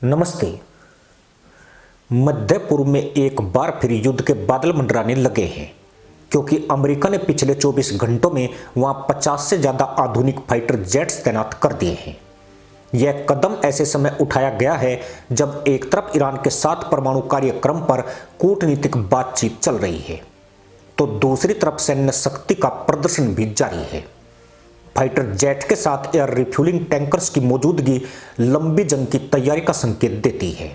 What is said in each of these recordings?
नमस्ते। मध्य पूर्व में एक बार फिर युद्ध के बादल मंडराने लगे हैं, क्योंकि अमेरिका ने पिछले 24 घंटों में वहां 50 से ज्यादा आधुनिक फाइटर जेट्स तैनात कर दिए हैं। यह कदम ऐसे समय उठाया गया है जब एक तरफ ईरान के साथ परमाणु कार्यक्रम पर कूटनीतिक बातचीत चल रही है, तो दूसरी तरफ सैन्य शक्ति का प्रदर्शन भी जारी है। फाइटर जेट के साथ एयर रिफ्यूलिंग टैंकर्स की मौजूदगी लंबी जंग की तैयारी का संकेत देती है।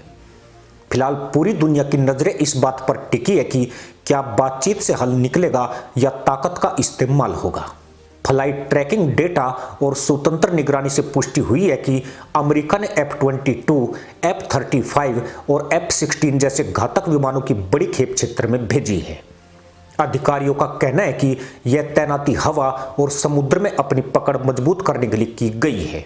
फिलहाल पूरी दुनिया की नजरें इस बात पर टिकी है कि क्या बातचीत से हल निकलेगा या ताकत का इस्तेमाल होगा। फ्लाइट ट्रैकिंग डेटा और स्वतंत्र निगरानी से पुष्टि हुई है कि अमेरिका ने F-22, F-35 और F-16 जैसे घातक विमानों की बड़ी खेप क्षेत्र में भेजी है। अधिकारियों का कहना है कि यह तैनाती हवा और समुद्र में अपनी पकड़ मजबूत करने के लिए की गई है।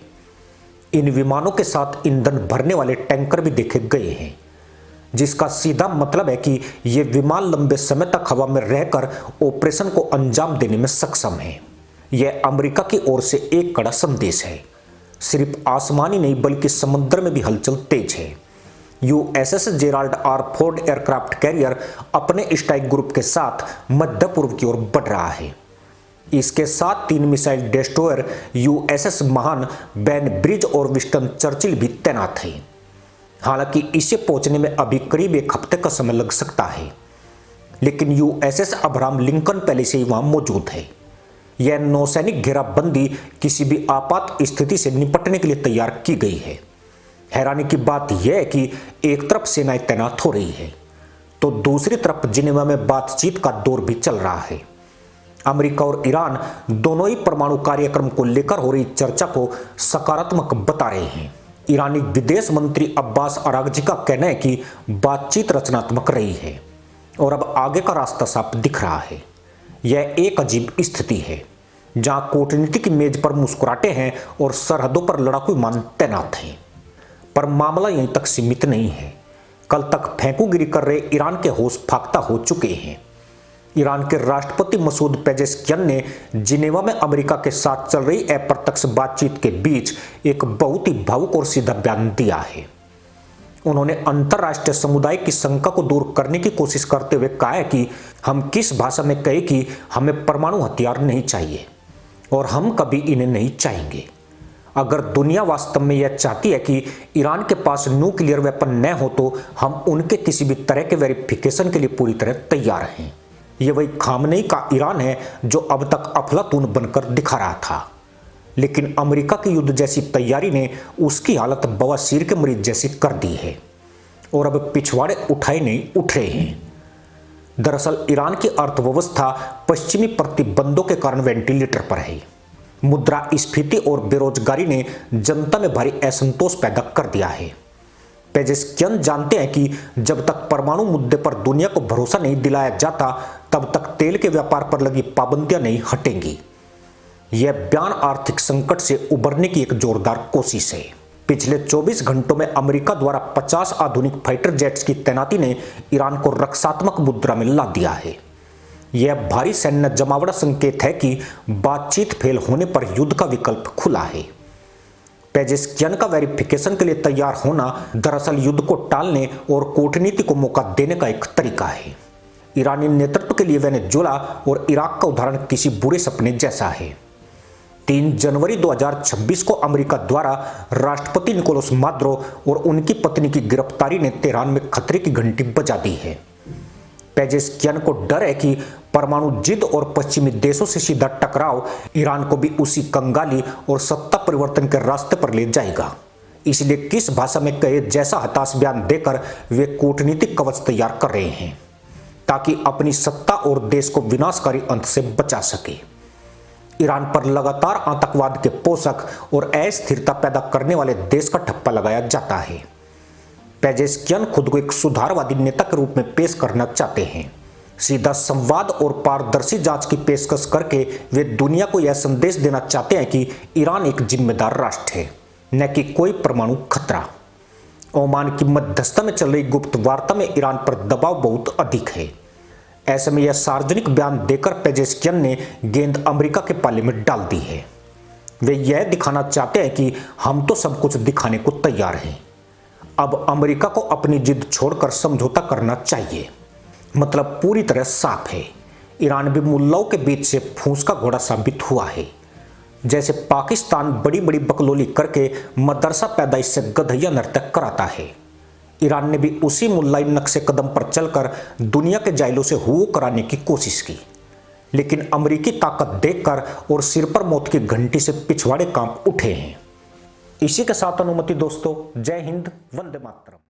इन विमानों के साथ ईंधन भरने वाले टैंकर भी देखे गए हैं, जिसका सीधा मतलब है कि ये विमान लंबे समय तक हवा में रहकर ऑपरेशन को अंजाम देने में सक्षम है। यह अमेरिका की ओर से एक कड़ा संदेश है। सिर्फ आसमानी नहीं बल्कि समुद्र में भी हलचल तेज है। USS Gerald R Ford aircraft carrier अपने स्ट्राइक ग्रुप के साथ मध्य पूर्व की ओर बढ़ रहा है। इसके साथ 3 मिसाइल डेस्ट्रॉयर USS महान, बैनब्रिज और विंस्टन चर्चिल भी तैनात हैं। हालांकि इसे पहुंचने में अभी करीब 1 हफ्ते का समय लग सकता है, लेकिन USS अब्राहम लिंकन पहले से ही वहां मौजूद है। यह नौसैनिक घेराबंदी किसी भी आपात स्थिति से निपटने के लिए तैयार की गई है। हैरानी की बात यह है कि एक तरफ सेनाएं तैनात हो रही है, तो दूसरी तरफ जिनेवा में बातचीत का दौर भी चल रहा है। अमेरिका और ईरान दोनों ही परमाणु कार्यक्रम को लेकर हो रही चर्चा को सकारात्मक बता रहे हैं। ईरानी विदेश मंत्री अब्बास अरागची का कहना है कि बातचीत रचनात्मक रही है और अब आगे का रास्ता साफ दिख रहा है। यह एक अजीब स्थिति है जहां कूटनीति की मेज पर मुस्कुराते हैं और सरहदों पर लड़ाकू विमान तैनात हैं। पर मामला यहीं तक सीमित नहीं है। कल तक फेंकूगिरी कर रहे ईरान के होश फाख्ता हो चुके हैं। ईरान के राष्ट्रपति मसूद पेजेश्कियान ने जिनेवा में अमेरिका के साथ चल रही अप्रत्यक्ष बातचीत के बीच एक बहुत ही भावुक और सीधा बयान दिया है। उन्होंने अंतर्राष्ट्रीय समुदाय की शंका को दूर करने की कोशिश करते हुए कहा है कि हम किस भाषा में कहें कि हमें परमाणु हथियार नहीं चाहिए और हम कभी इन्हें नहीं चाहेंगे। अगर दुनिया वास्तव में यह चाहती है कि ईरान के पास न्यूक्लियर वेपन न हो, तो हम उनके किसी भी तरह के वेरिफिकेशन के लिए पूरी तरह तैयार हैं। यह वही खामनेई का ईरान है जो अब तक अफलातून बनकर दिखा रहा था, लेकिन अमेरिका की युद्ध जैसी तैयारी ने उसकी हालत बवासीर के मरीज जैसी कर दी है और अब पिछवाड़े उठाए नहीं उठ रहे हैं। दरअसल ईरान की अर्थव्यवस्था पश्चिमी प्रतिबंधों के कारण वेंटिलेटर पर है। मुद्रास्फीति और बेरोजगारी ने जनता में भारी असंतोष पैदा कर दिया है। पेजेश्कियान जानते हैं कि जब तक परमाणु मुद्दे पर दुनिया को भरोसा नहीं दिलाया जाता, तब तक तेल के व्यापार पर लगी पाबंदियां नहीं हटेंगी। यह बयान आर्थिक संकट से उबरने की एक जोरदार कोशिश है। पिछले 24 घंटों में अमेरिका द्वारा 50 आधुनिक फाइटर जेट्स की तैनाती ने ईरान को रक्षात्मक मुद्रा में ला दिया है। यह भारी सैन्य जमावड़ा संकेत है कि बातचीत फेल होने पर युद्ध का विकल्प खुला है। पेजेश्कियान का वेरिफिकेशन के लिए तैयार होना दरअसल युद्ध को टालने और कूटनीति को मौका देने का एक तरीका है। ईरानी नेतृत्व के लिए वेनेजुएला और इराक का उदाहरण किसी बुरे सपने जैसा है। 3 जनवरी 2026 को अमेरिका द्वारा राष्ट्रपति निकोलस मादुरो और उनकी पत्नी की गिरफ्तारी ने तेहरान में खतरे की घंटी बजा दी है। पेजेश्कियान को डर है कि परमाणु जिद और पश्चिमी देशों से सीधा टकराव ईरान को भी उसी कंगाली और सत्ता परिवर्तन के रास्ते पर ले जाएगा। इसलिए किस भाषा में कहे जैसा हताश बयान देकर वे कूटनीतिक कवच तैयार कर रहे हैं, ताकि अपनी सत्ता और देश को विनाशकारी अंत से बचा सके। ईरान पर लगातार आतंकवाद के पोषक और अस्थिरता पैदा करने वाले देश का ठप्पा लगाया जाता है। पेजेश्कियान खुद को एक सुधारवादी नेता के रूप में पेश करना चाहते हैं। सीधा संवाद और पारदर्शी जांच की पेशकश करके वे दुनिया को यह संदेश देना चाहते हैं कि ईरान एक जिम्मेदार राष्ट्र है, न कि कोई परमाणु खतरा। ओमान की मध्यस्थता में चल रही गुप्त वार्ता में ईरान पर दबाव बहुत अधिक है। ऐसे में यह सार्वजनिक बयान देकर पेजेश्कियान ने गेंद अमेरिका के पाले में डाल दी है। वे यह दिखाना चाहते हैं कि हम तो सब कुछ दिखाने को तैयार हैं। अब अमेरिका को अपनी जिद छोड़कर समझौता करना चाहिए। मतलब पूरी तरह साफ है, ईरानवी मुल्लाओं के बीच से फूंस का घोड़ा साबित हुआ है। जैसे पाकिस्तान बड़ी बड़ी बकलोली करके मदरसा पैदाइश से गधैया नर्तक कराता है, ईरान ने भी उसी मुल्लाई नक्शे कदम पर चलकर दुनिया के जाइलों से हुओ कराने की कोशिश की। लेकिन अमेरिकी ताकत देखकर और सिर पर मौत की घंटी से पिछवाड़े कांप उठे हैं। इसी के साथ अनुमति दोस्तों, जय हिंद, वंदे मातरम।